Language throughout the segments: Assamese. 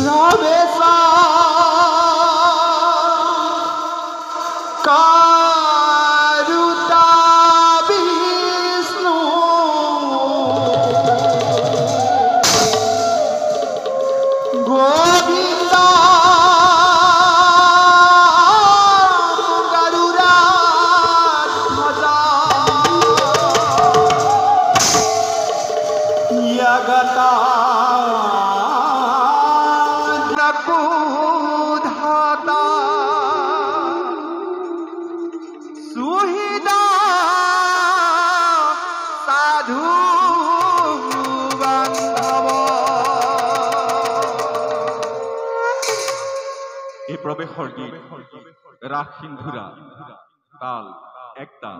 প্ৰবেশা কাৰুতা বিষ্ণু গোবিন্দ গৰুড়ধ্বজা यगता नकुधाता सुहिदा साधु बांधव এই প্ৰবেশৰ গীত ৰাগ সিন্ধুৰা তাল এক তাল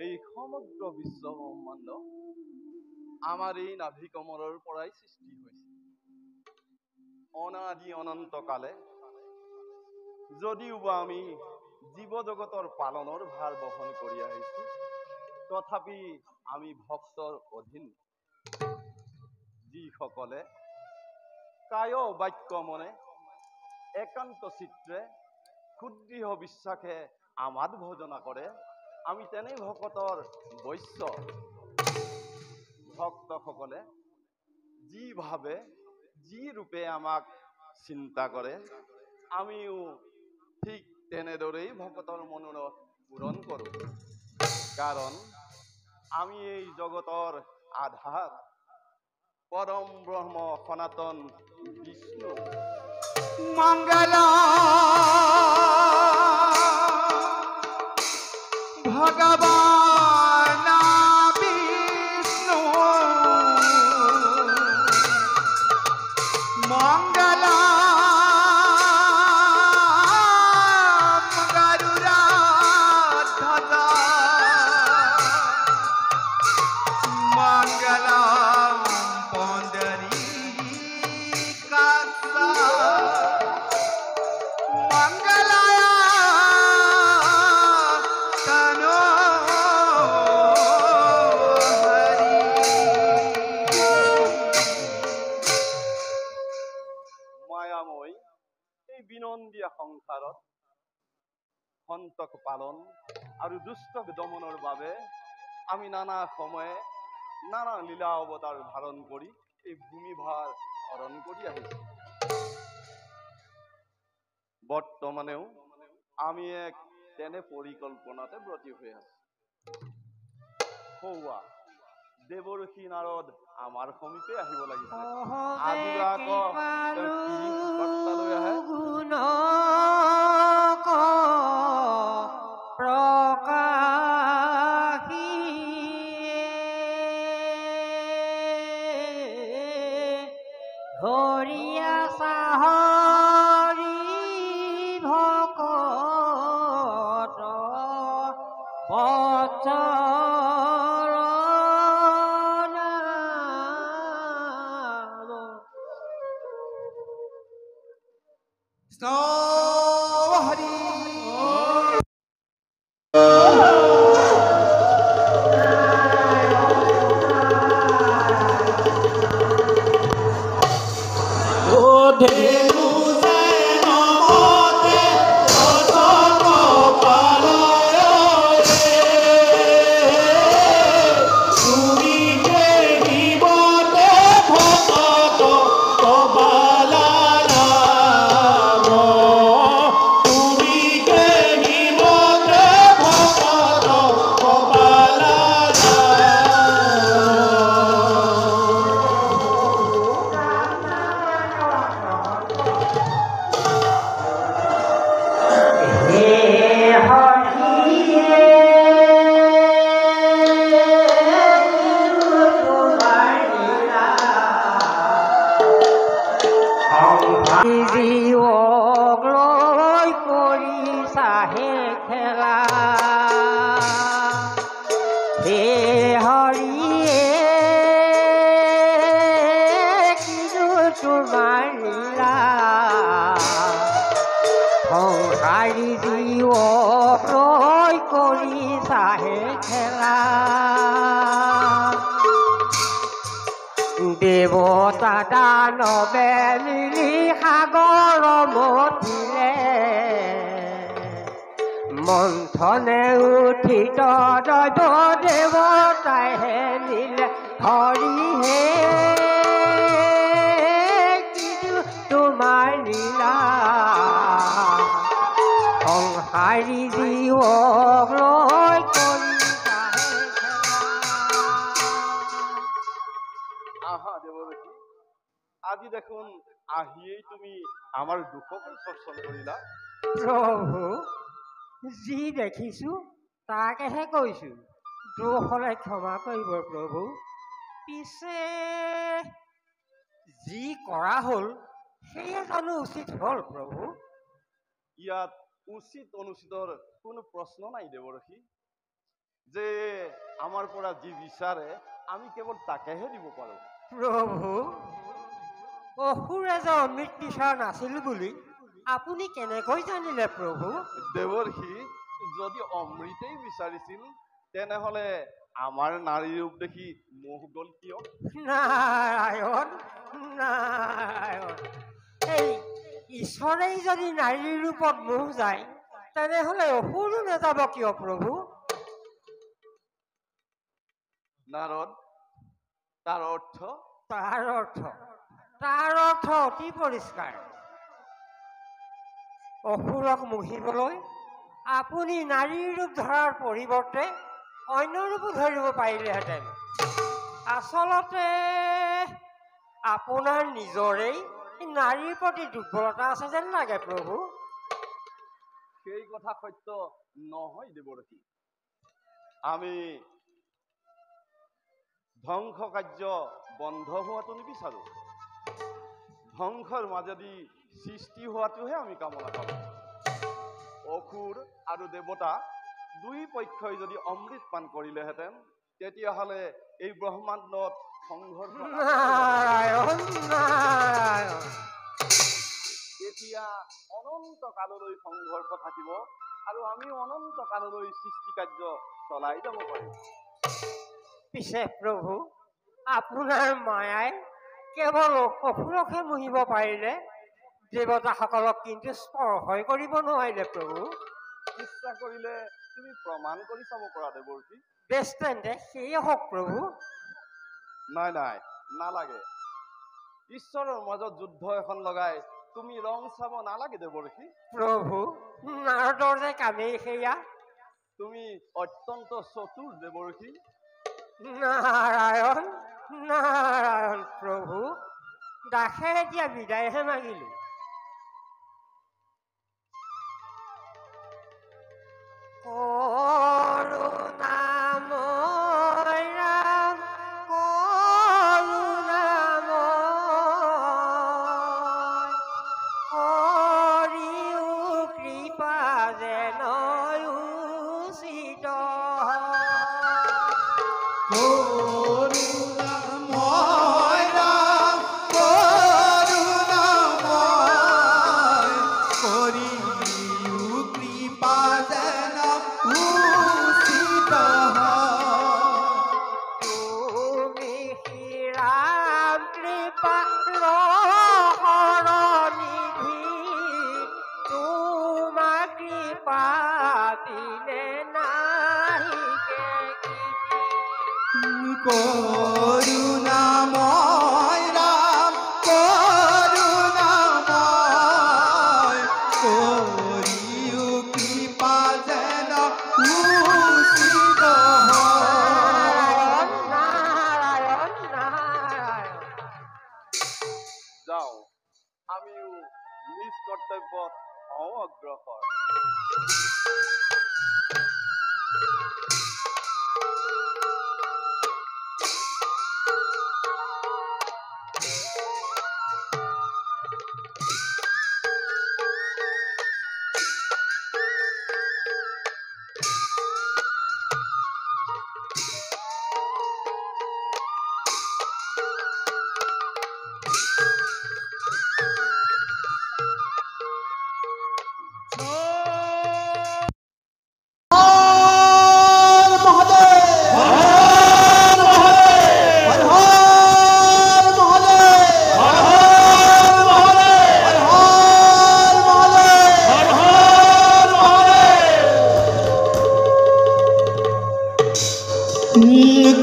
এই সমগ্ৰ বিশ্ব ব্ৰহ্মাণ্ড আমাৰ এই নাভি কমলৰ পৰাই সৃষ্টি হৈছে। অনাদি অনন্তকালে যদিওবা আমি জীৱ জগতৰ পালনৰ ভাৰ বহন কৰি আহিছো, তথাপি আমি ভক্তৰ অধীন, যিসকলে কায় বাক্য মনে একান্ত চিত্ৰে সুদৃঢ় বিশ্বাসে আমাত ভজনা কৰে, আমি তেনে ভকতৰ বৈশ্য। ভক্তসকলে যি ভাবে যি ৰূপে আমাক চিন্তা কৰে, আমিও ঠিক তেনেদৰেই ভকতৰ মনোৰথ পূৰণ কৰোঁ। কাৰণ আমি এই জগতৰ আধাৰ পৰম ব্ৰহ্ম সনাতন বিষ্ণু। মঙ্গল ভগবান বিষ্ণু, মঙ্গল গৰুড়ধ্বজ, মঙ্গল পুণ্ডৰীকাক্ষ, মায়াময় এই বিনন্দীয়া সংসাৰত সন্তক পালন আৰু দুষ্টক দমনৰ বাবে আমি নানা সময়ে নানা লীলা অৱতাৰ ধাৰণ কৰি এই ভূমিভাৰ হৰণ কৰি আহিছো। বৰ্তমানেও আমি এক তেনে পৰিকল্পনাতে ব্ৰতী হৈ আছো। সৌৱা দেৱৰ্ষি নাৰদ আমাৰ সমীপে আহিব লাগিছে। আজি আকৌ তেওঁ কি বাৰ্তা লৈ আহে? ধৰিয়া চাহৰি ভকত বৎসৰ নাম। হৰি জীৱক লৈ কৰি চাহে খেলা, হে হৰিয়ে কিনো তোমাৰ লীলা। সংসাৰী জীৱক লৈ কৰি চাহে খেলা, দেৱতা দানৱে মিলি সাগৰ মথিলে, মন্থনে উঠিত দৈৱ দেৱতাইহে নিলে। হৰিহে কিনো তোমাৰ লীলা, সংসাৰী জীৱক লৈ কৰি চাহে খেলা। আহা দেৱৰ্ষি, আজি দেখোন আহিয়েই তুমি আমাৰ দুখকে চৰ্চন কৰিলা। প্ৰভু, যি দেখিছো তাকেহে কৈছো, দোষ হলে ক্ষমা কৰিব প্ৰভু। পিছে যি কৰা হ'ল সেয়া জানো উচিত হ'ল প্ৰভু? ইয়াত উচিত অনুচিতৰ কোনো প্ৰশ্ন নাই দেৱৰ্ষি। যে আমাৰ পৰা যি বিচাৰে আমি কেৱল তাকেহে দিব পাৰোঁ। প্ৰভু, অসুৰে যে অমৃত বিচৰা নাছিল বুলি আপুনি কেনেকৈ জানিলে প্ৰভু? দেৱৰ্ষি, যদি অমৃতেই বিচাৰিছিল তেনেহলে আমাৰ নাৰী ৰূপ দেখি মোহ গল কিয়? নাৰায়ণ, নাৰায়ণ, এই ঈশ্বৰেই যদি নাৰীৰ ৰূপত মোহ যায় তেনেহলে অসুৰো নাযাব কিয় প্ৰভু? নাৰদ, তাৰ অৰ্থ? তাৰ অৰ্থ অতি পৰিষ্কাৰ। অসুৰক মোহিবলৈ আপুনি নাৰীৰ ৰূপ ধৰাৰ পৰিৱৰ্তে অন্য ৰূপো ধৰিব পাৰিলেহেঁতেন। আচলতে আপোনাৰ নিজৰেই নাৰীৰ প্ৰতি দুৰ্বলতা আছে যেন লাগে প্ৰভু। সেই কথা সত্য নহয় দেৱৰ্ষি। আমি ধ্বংস কাৰ্য বন্ধ হোৱাটো নিবিচাৰো, ধ্বংসৰ মাজেদি সৃষ্টি হোৱাটোহে আমি কামনা কৰোঁ। অসুৰ আৰু দেৱতা দুই পক্ষই যদি অমৃত পান কৰিলেহেঁতেন তেতিয়াহ'লে এই ব্ৰহ্মাণ্ডত সংঘৰ্ষ তেতিয়া অনন্ত কাললৈ সংঘৰ্ষ থাকিব আৰু আমিও অনন্ত কাললৈ সৃষ্টি কাৰ্য চলাই যাব পাৰিম। পিছে প্ৰভু, আপোনাৰ মায়াই কেৱল অসুৰকহে মোহিব পাৰিলে, দেৱতাসকলক কিন্তু স্পৰ্শই কৰিব নোৱাৰিলে প্ৰভু। ইচ্ছা কৰিলে তুমি প্ৰমাণ কৰি চাব পৰা দেৱৰ্ষি। বেছ তেন্তে সেয়ে হওক প্ৰভু। নাই নাই, নালাগে। ঈশ্বৰৰ মাজত যুদ্ধ এখন লগাই তুমি ৰং চাব নালাগে দেৱৰ্ষি। প্ৰভু, নাৰদৰ যে কামেই সেয়া। তুমি অত্যন্ত চতুৰ দেৱৰ্ষি। নাৰায়ণ, নাৰায়ণ প্ৰভু, দাসে এতিয়া বিদায়হে মাগিলো। করুণাময় রাম, করুণাময়, করিও কৃপা যেন উচিত। করুণাময় রাম, করুণাময়, করিও কৃপা যেন উচিত হয়। তুমি শ্রীরাম কৃপা রহরনিধি, তোমার কৃপা দিলে নাহিকে করুণাময় রাম, করুণাময়, করিও কৃপা যেন উচিত হয়। নারায়ণ, নারায়ণ। যাওঁ, আমিও নিজ কৰ্তব্যত হওঁ অগ্ৰসৰ।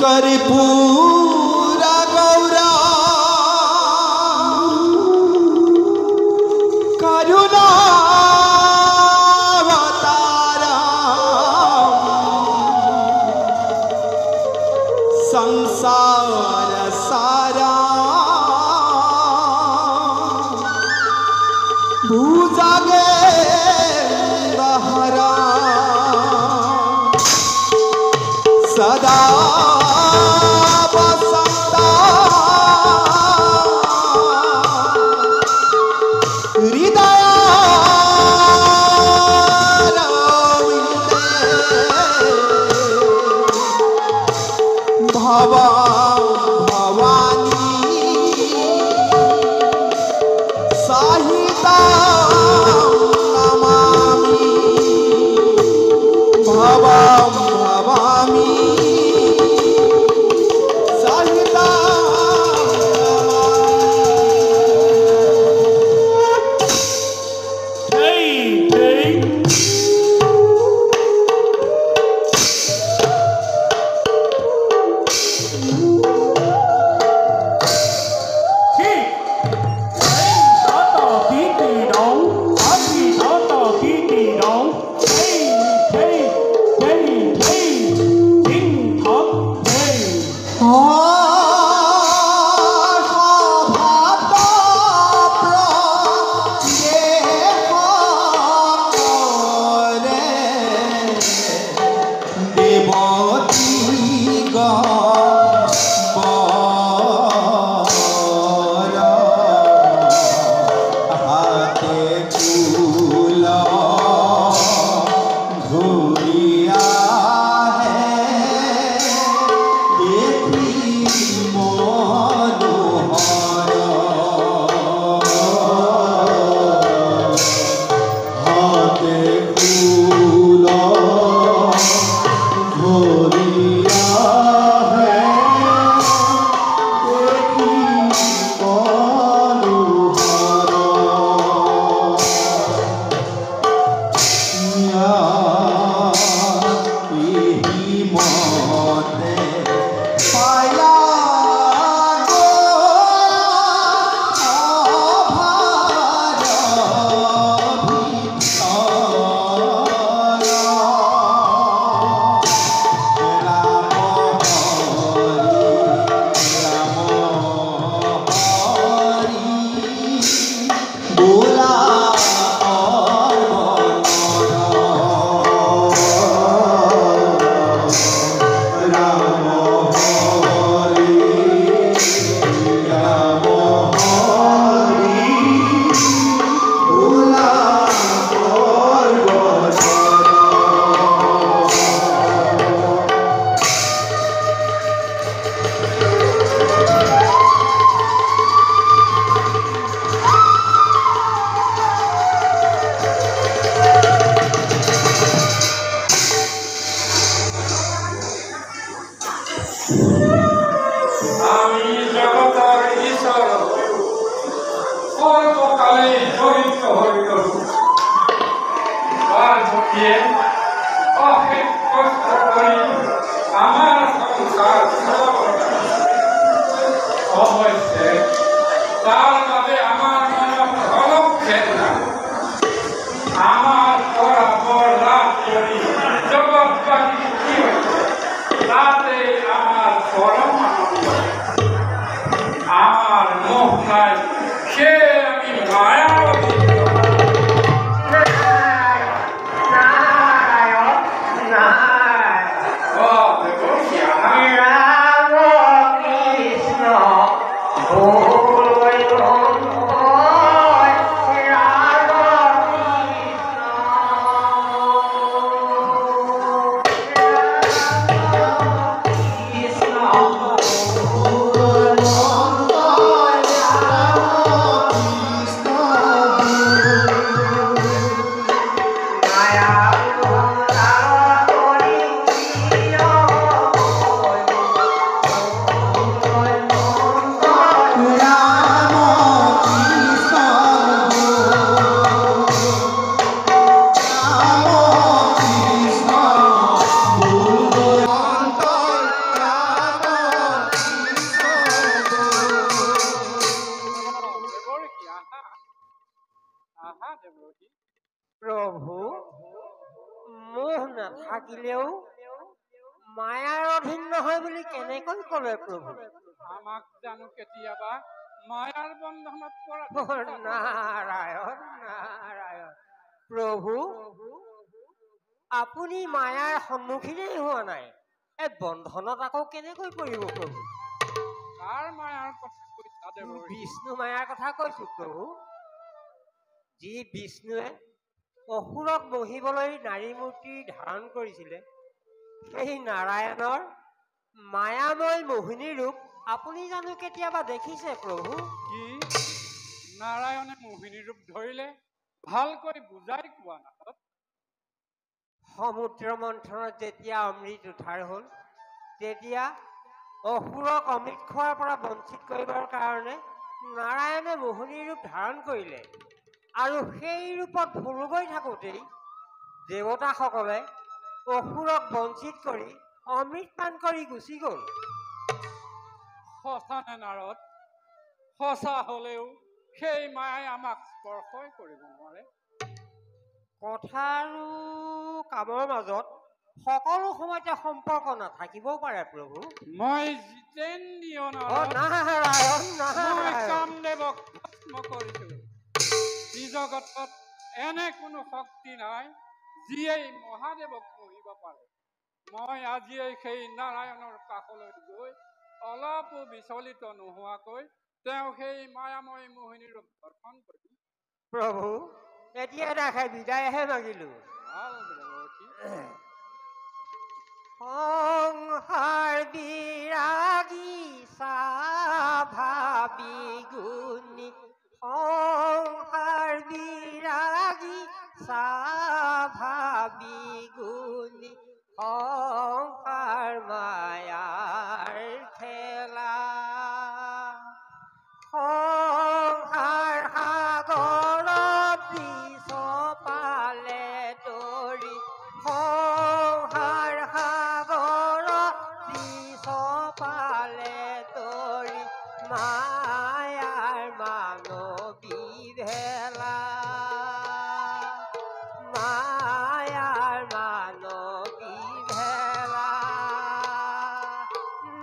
कर्पूरा गौरा करुणावतारा संसार सारा भुजगे बहरा सदा बसंता हृदय रविंदे ভবাম ভবানী সাহিতাম নমামি ভবাম ভবামি সাহিতাম Hey, hey. প্ৰভু, মোহ নাথাকিলেও মায়াৰ অধীন নহয় বুলি কেনেকৈ ক'লে প্ৰভু? আমাক জানো কেতিয়াবা মায়াৰ বন্ধনত নাৰায়ণ নাৰায়ণ। প্ৰভু, আপুনি মায়াৰ সন্মুখীনেই হোৱা নাই, এই বন্ধনত আকৌ কেনেকৈ পৰিব প্ৰভু? কাৰ মায়াৰ কথা কৈছা দেৱৰী? বিষ্ণু মায়াৰ কথা কৈছো প্ৰভু। যি বিষ্ণুৱে অসুৰক মহিবলৈ নাৰী মূৰ্তি ধাৰণ কৰিছিলে, সেই নাৰায়ণৰ মায়াময় মোহিনী ৰূপ আপুনি জানো কেতিয়াবা দেখিছে প্ৰভু? কি নাৰায়ণে মোহিনী ৰূপ ধৰিলে ভালকৈ বুজাই কোৱা নাথত। সমুদ্ৰ মন্থনত যেতিয়া অমৃত উদ্ধাৰ হ'ল তেতিয়া অসুৰক অমৃত খোৱাৰ পৰা বঞ্চিত কৰিবৰ কাৰণে নাৰায়ণে মোহিনী ৰূপ ধাৰণ কৰিলে আৰু সেই ৰূপত ভুল গৈ থাকোঁতেই দেৱতাসকলে অসুৰক বঞ্চিত কৰি অমৃত পান কৰি গুচি গ'ল। সঁচা নে নাৰদ? সঁচা হলেও সেই মায়াই আমাক স্পৰ্শই কৰিব নোৱাৰে। কথা আৰু কামৰ মাজত সকলো সময়তে সম্পৰ্ক নাথাকিবও পাৰে প্ৰভু। মই জিতেন্দ্ৰিয় অ নাৰদ, নাৰায়ণ মই নাৰায়ণ। কামদেৱক ভস্ম কৰিছো। এই জগতত এনে কোনো শক্তি নাই যিয়ে মহাদেৱক মোহিব পাৰে। মই আজিয়েই সেই নাৰায়ণৰ কাষলৈ গৈ অলপো বিচলিত নোহোৱাকৈ তেওঁ সেই মায়াময় মোহিনী ৰূপ দৰ্শন কৰিম। প্ৰভু এতিয়া দেখাই বিদায়হে মাগিলো। ভাল দেৱৰতী। সংসাৰ বিৰাগী স্বাভাৱি গুণী, সংসাৰ বিৰাগী স্বাভাৱি গুণী, সংসাৰ মায়াৰ খেলা, সংসাৰ সাগৰত বিষ পালে তৰি, সংসাৰ সাগৰত বিষ পালে তৰি, মায়াৰ মানৱী ভেলা, মায়াৰ মানৱী ভেলা।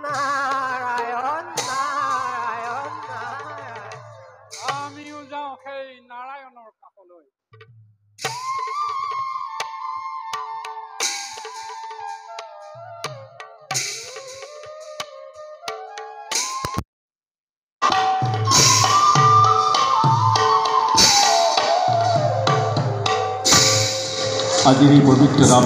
নাৰায়ণ নাৰায়ণ নাৰায়ণ। আমিও যাওঁ সেই নাৰায়ণৰ কাষলৈ। আজিৰ এই পবিত্ৰ নাম